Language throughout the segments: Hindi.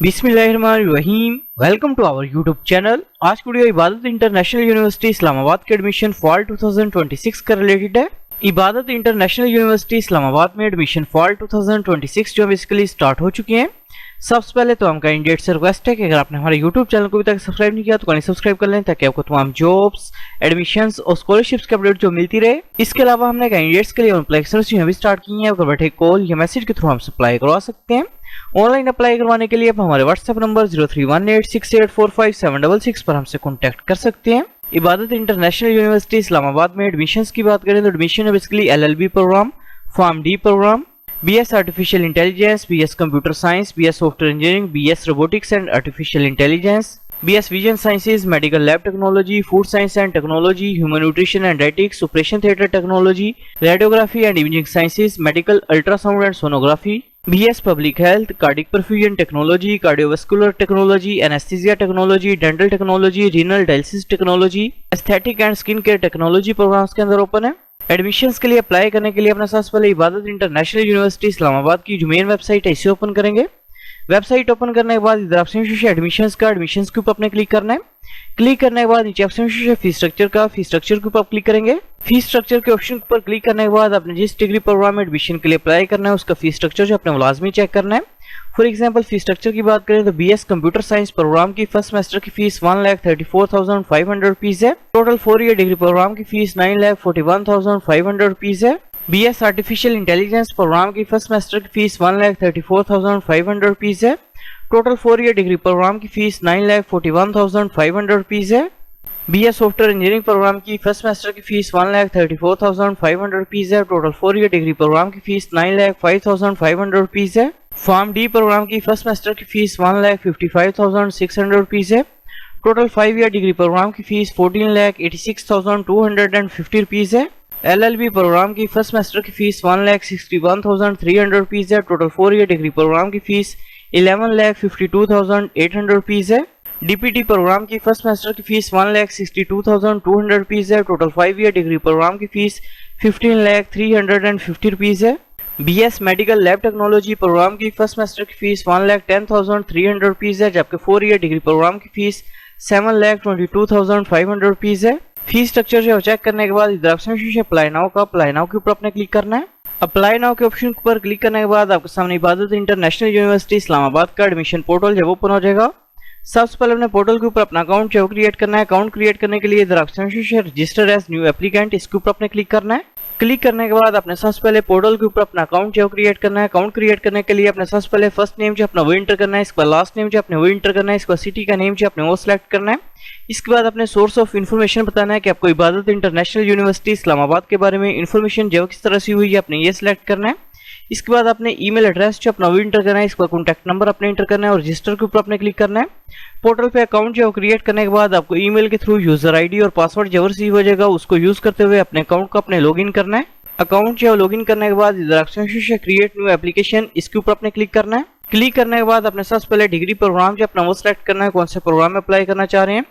बिस्मिल्लाहिर्रहमानिर्रहीम। Welcome to our YouTube channel. आज की वीडियो इबादत इंटरनेशनल यूनिवर्सिटी इस्लामाबाद के एडमिशन फॉल 2026 का रिलेटेड है। इबादत इंटरनेशनल यूनिवर्सिटी इस्लामाबाद में एडमिशन फॉल 2026 जो बेसिकली स्टार्ट हो चुकी हैं। सबसे पहले तो हम कैंडिडेट से रिक्वेस्ट है कि अगर आपने हमारे यूट्यूब चैनल को अभी तक सब्सक्राइब नहीं किया तो सब्सक्राइब कर लें ताकि आपको तमाम जॉब्स, एडमिशंस और स्कॉलरशिप्स के अपडेट जो मिलती रहे। इसके अलावा हमने कैंडिडेट्स के लिए अप्लाई जो भी स्टार्ट की हैं, घर बैठे कॉल या मैसेज के थ्रू हम अप्लाई करवा सकते हैं। ऑनलाइन अप्लाई करवाने के लिए आप हमारे व्हाट्सएप नंबर 0318684576 पर हमसे कांटेक्ट कर सकते हैं। इबादत इंटरनेशनल यूनिवर्सिटी इस्लामाबाद में एडमिशंस की बात करें तो एडमिशन है basically LLB programme, pharm D programme, BS artificial intelligence, BS computer science, BS software engineering, BS robotics and artificial intelligence, BS vision sciences, medical lab technology, food science and technology, human nutrition and dietetics, operation theatre technology, radiography and imaging sciences, medical ultrasound and sonography, BS public health, cardiac perfusion technology, cardiovascular technology, anaesthesia technology, dental technology, renal dialysis technology, aesthetic and skin care technology programmes के अंदर ओपन है। एडमिशंस के लिए अप्लाई करने के लिए अपना सबसे पहले इबादत इंटरनेशनल यूनिवर्सिटी इस्लामाबाद की जो मेन वेबसाइट है इसे ओपन करेंगे। वेबसाइट ओपन करने के बाद इधर ऑप्शन है एडमिशंस का, एडमिशंस के ऊपर अपने क्लिक करना है। क्लिक करने के बाद नीचे ऑप्शन है फीस स्ट्रक्चर का, फीस स्ट्रक्चर के ऊपर क्लिक करेंगे। फीस स्ट्रक्चर के ऑप्शन पर क्लिक करने के बाद आपने जिस डिग्री प्रोग्राम में एडमिशन के लिए अप्लाई करना है उसका फीस स्ट्रक्चर जो अपने लाजमी चेक करना है। फॉर एग्जांपल फीस स्ट्रक्चर की बात करें तो BS कंप्यूटर साइंस प्रोग्राम की फर्स्ट सेमेस्टर की फीस 1,34,500 रुपीज है। टोटल 4 ईयर डिग्री प्रोग्राम की फीस 9,41,500 रुपीज है। BS आर्टिफिशियल इंटेलिजेंस प्रोग्राम की फर्स्ट सेमेस्टर की फीस 1,34,500 रुपीज है। टोटल 4 ईयर डिग्री प्रोग्राम की फीस 9,41,500 रुपीज है। BS सॉफ्टवेयर इंजीनियरिंग प्रोग्राम की फर्स्ट सेमेस्टर की फीस 1,34,500 रुपीज है। टोटल 4 ईयर डिग्री प्रोग्राम की फीस 9,05,500 रुपीज है। फॉर्म डी प्रोग्राम की फर्स्ट सेमेस्टर की फीस 1,55,600 रुपीज है। टोटल 5 ईयर डिग्री प्रोग्राम की फीस 14,86,250 रुपीज है। LLB प्रोग्राम की फर्स्ट सेमेस्टर की फीस 1,61,300 रुपीज है। टोटल 4 ईयर डिग्री प्रोग्राम की फीस 11,52,800 रुपीज है। DPT प्रोग्राम की फर्स्ट सेमेस्टर की फीस 1,62,200 रुपीज है। टोटल 5 ईयर डिग्री प्रोग्राम की फीस 15,350 रुपीज है। BS medical lab technology programme की फर्स्ट सेमेस्टर की फीस 1,10,300 रुपीज है, जबकि 4 ईयर डिग्री प्रोग्राम की फीस 7,22,500 रुपीज है। फीस स्ट्रक्चर जो चेक करने के बाद इधर ऑप्शन है अप्लाई नाउ का, अप्लाई नाउ के ऊपर अपने क्लिक करना है। अप्लाई नाउ के ऑप्शन पर क्लिक करने के बाद आपके सामने इबादत इंटरनेशनल यूनिवर्सिटी इस्लामाबाद का एडमिशन पोर्टल जब ओपन हो जाएगा। सबसे पहले अपने पोर्टल के ऊपर अपना अकाउंट जो क्रिएट करना है। अकाउंट क्रिएट करने के लिए इधर ऑप्शन है रजिस्टर एज न्यू एप्लीकेंट, इसके ऊपर अपने क्लिक करना है। क्लिक करने के बाद अपने सबसे पहले पोर्टल के ऊपर अपना अकाउंट जो क्रिएट करना है। अकाउंट क्रिएट करने के लिए अपने सबसे पहले फर्स्ट नेम जो अपना वो इंटर करना है, इसके बाद लास्ट नेम जो अपने वो इंटर करना है, इसके बाद सिटी का नेम जो अपने वो सिलेक्ट करना है। इसके बाद अपने सोर्स ऑफ इन्फॉर्मेशन बताना है कि आपको इबादत इंटरनेशनल यूनिवर्सिटी इस्लामाबाद के बारे में इन्फॉर्मेशन जो किस तरह से हुई है आपने ये सिलेक्ट करना है। इसके बाद अपने ईमेल एड्रेस जो अपना वो इंटर करना है, इसका कॉन्टैक्ट नंबर अपने इंटर करना है और रजिस्टर के ऊपर अपने क्लिक करना है। पोर्टल पे अकाउंट जो क्रिएट करने के बाद आपको ईमेल के थ्रू यूजर आईडी और पासवर्ड जो रिसीव हो जाएगा उसको यूज करते हुए अपने अकाउंट को अपने लॉगिन करना है। अकाउंट जो लॉगिन करने के बाद इधर ऑप्शन है क्रिएट न्यू एप्लीकेशन, इसके ऊपर अपने क्लिक करना है। क्लिक करने के बाद अपने सबसे पहले डिग्री प्रोग्राम जो अपना वो सिलेक्ट करना है, कौन से प्रोग्राम में अप्लाई करना चाह रहे हैं।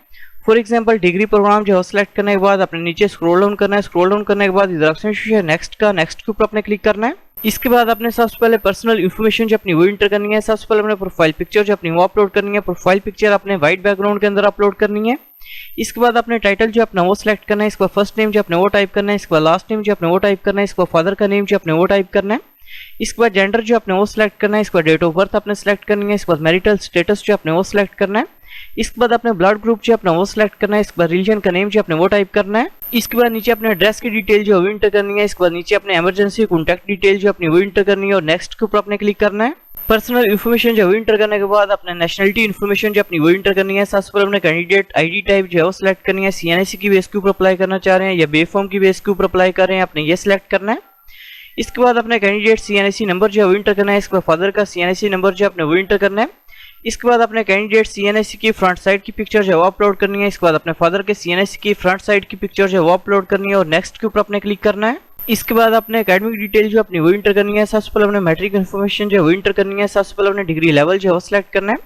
फॉर एग्जांपल डिग्री प्रोग्राम जो सिलेक्ट करने के बाद अपने नीचे स्क्रॉल डाउन करना है। स्क्रॉल डाउन करने के बाद इधर ऑप्शन है नेक्स्ट का, नेक्स्ट के ऊपर अपने क्लिक करना है। इसके बाद अपने सबसे पहले पर्सनल इन्फॉर्मेशन जो अपनी वो इंटर करनी है। सबसे पहले अपने प्रोफाइल पिक्चर जो अपनी वो अपलोड करनी है। प्रोफाइल पिक्चर अपने व्हाइट बैकग्राउंड के अंदर अपलोड करनी है। इसके बाद अपने टाइटल जो अपना वो सिलेक्ट करना है। इसके बाद फर्स्ट नेम जो अपने वो टाइप करना है, इसके बाद लास्ट नेम जो अपने वो टाइप करना है, इसके बाद फादर का नेम जो अपने वो टाइप करना है। इसके बाद जेंडर जो अपने वो सिलेक्ट करना है, इसके बाद डेट ऑफ बर्थ अपने सिलेक्ट करनी है। इसके बाद मैरिटल स्टेटस जो अपने वो सिलेक्ट करना है। इसके बाद अपने ब्लड ग्रुप जो अपना वो सिलेक्ट करना है। इसके बाद रिलीजन का नेम जो अपने वो टाइप करना है। इसके बाद नीचे अपने एड्रेस की डिटेल जो वो इंटर करनी है। इसके बाद नीचे अपने इमरजेंसी कॉन्टैक्ट डिटेल जो अपनी वो इंटर करनी है और नेक्स्ट के ऊपर अपने क्लिक करना है। पर्सनल इन्फॉर्मेशन जो वो इंटर करने के बाद अपने नेशनलिटी इन्फॉर्मेशन जो अपनी वो इंटर करनी है। सबसे पहले अपने कैंडिडेट आईडी टाइप जो है वो सिलेक्ट करनी है। CNIC की बेस के ऊपर अप्लाई करना चाह रहे हैं या बे फॉर्म की बेस के ऊपर अप्लाई कर रहे हैं, अपने ये सिलेक्ट करना है। इसके बाद अपने कैंडिडेट CNIC नंबर जो है वो इंटर करना है। इसके बाद फादर का CNIC नंबर जो अपने वो इंटर करना है। इसके बाद अपने कैंडिडेट CNIC की फ्रंट साइड की पिक्चर जो है वो अपलोड करनी है। इसके बाद अपने फादर के CNIC की फ्रंट साइड की पिक्चर जो है वो अपलोड करनी है और नेक्स्ट के ऊपर अपने क्लिक करना है। इसके बाद अपने एकेडमिक डिटेल जो अपनी वो इंटर करनी है। सबसे पहले अपने मैट्रिक इन्फॉर्मेशन जो है वो इंटर करनी है। सबसे पहले अपने डिग्री लेवल जो है वो सिलेक्ट करना है।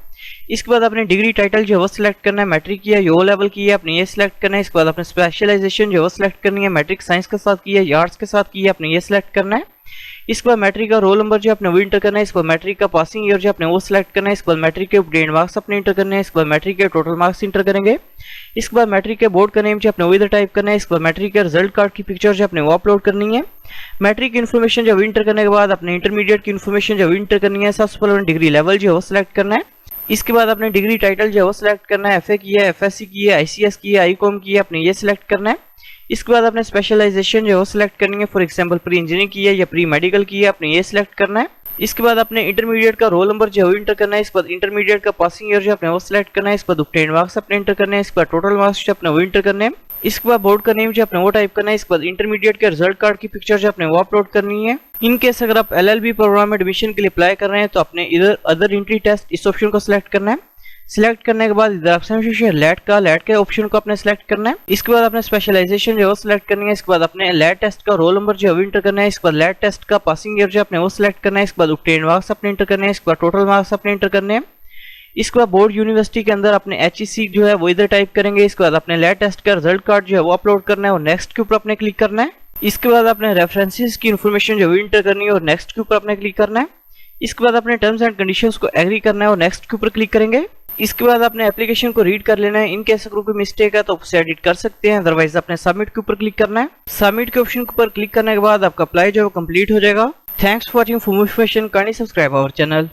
इसके बाद अपने डिग्री टाइटल जो है वो सिलेक्ट करना है। मैट्रिक की है या ओ लेवल की है अपने ये सिलेक्ट करना है। इसके बाद अपने स्पेशलाइजेशन जो है वो सिलेक्ट करनी है। मैट्रिक साइंस के साथ की है या आर्ट्स के साथ की है अपने ये सिलेक्ट करना है। इसके बाद मैट्रिक का रोल नंबर जो अपने वो इंटर करना है। इसके बाद मैट्रिक का पासिंग ईयर जो अपने वो सिलेक्ट करना है। इसके बाद मैट्रिक के ऑब्टेन्ड मार्क्स अपने इंटर करने हैं। इसके बाद मैट्रिक के टोटल मार्क्स इंटर करेंगे। इसके बाद मैट्रिक के बोर्ड का नेम जो अपने वो इधर टाइप करना है। इसके बाद मैट्रिक के रिजल्ट कार्ड की पिक्चर जो अपने वो अपलोड करनी है। मैट्रिक की इन्फॉर्मेशन जब इंटर करने के बाद अपने इंटरमीडिएट की इन्फॉर्मेशन जब इंटर करनी है। सबसे पहले डिग्री लेवल जो है वो सिलेक्ट करना है। इसके बाद अपने डिग्री टाइटल जो है वो सिलेक्ट करना है। एफए की है, एफएससी की है, आईसीएस की है, आईकॉम की है, अपने ये सिलेक्ट करना है। इसके बाद अपने स्पेशलाइजेशन जो है वो सिलेक्ट करनी है। फॉर एग्जांपल प्री इंजीनियरिंग की है या प्री मेडिकल की है, अपने ये सिलेक्ट करना है। इसके बाद अपने इंटरमीडिएट का रोल नंबर जो है वो इंटर करना है। इसके बाद इंटरमीडिएट का पासिंग ईयर जो अपने वो सिलेक्ट करना है। इसके बाद ऑब्टेन्ड मार्क्स अपने इंटर करने हैं। इसके बाद टोटल मार्क्स जो अपने वो इंटर करने हैं। इसके बाद बोर्ड का नेम जो अपने वो टाइप करना है। इसके बाद इंटरमीडिएट के रिजल्ट कार्ड की पिक्चर जो अपने वो अपलोड करनी है। इन केस अगर आप एलएलबी प्रोग्राम में एडमिशन के लिए अप्लाई कर रहे हैं तो अपने इधर अदर एंट्री टेस्ट इस ऑप्शन को सिलेक्ट करना है। सिलेक्ट करने के बाद इधर ऑप्शन से लैट के ऑप्शन को अपने सिलेक्ट करना है। इसके बाद अपने स्पेशलाइजेशन जो है सिलेक्ट करनी है। इसके बाद अपने लैट टेस्ट का रोल नंबर जो है इंटर करना है। इसके बाद लैट टेस्ट का पासिंग ईयर जो अपने वो सिलेक्ट करना है। इसके बाद ऑब्टेन्ड मार्क्स अपने इंटर करने हैं। इसके बाद टोटल मार्क्स अपने इंटर करने हैं। इसके बाद बोर्ड यूनिवर्सिटी के अंदर अपने एचईसी जो है वो इधर टाइप करेंगे। इसके बाद अपने लैट टेस्ट का रिजल्ट कार्ड जो है वो अपलोड करना है और नेक्स्ट के ऊपर अपने क्लिक करना है। इसके बाद अपने रेफरेंसेस की इन्फॉर्मेशन जो इंटर करनी है और नेक्स्ट के ऊपर अपने क्लिक करना है। इसके बाद अपने टर्म्स एंड कंडीशंस को एग्री करना है और नेक्स्ट के ऊपर क्लिक करेंगे। इसके बाद अपने एप्लीकेशन को रीड कर लेना है। इन केस अगर कोई मिस्टेक है तो उसे एडिट कर सकते हैं, अदरवाइज अपने सबमिट के ऊपर क्लिक करना है। सबमिट के ऑप्शन के ऊपर क्लिक करने के बाद आपका अप्लाई जो है कंप्लीट हो जाएगा। Thanks for watching. For more information kindly subscribe our channel.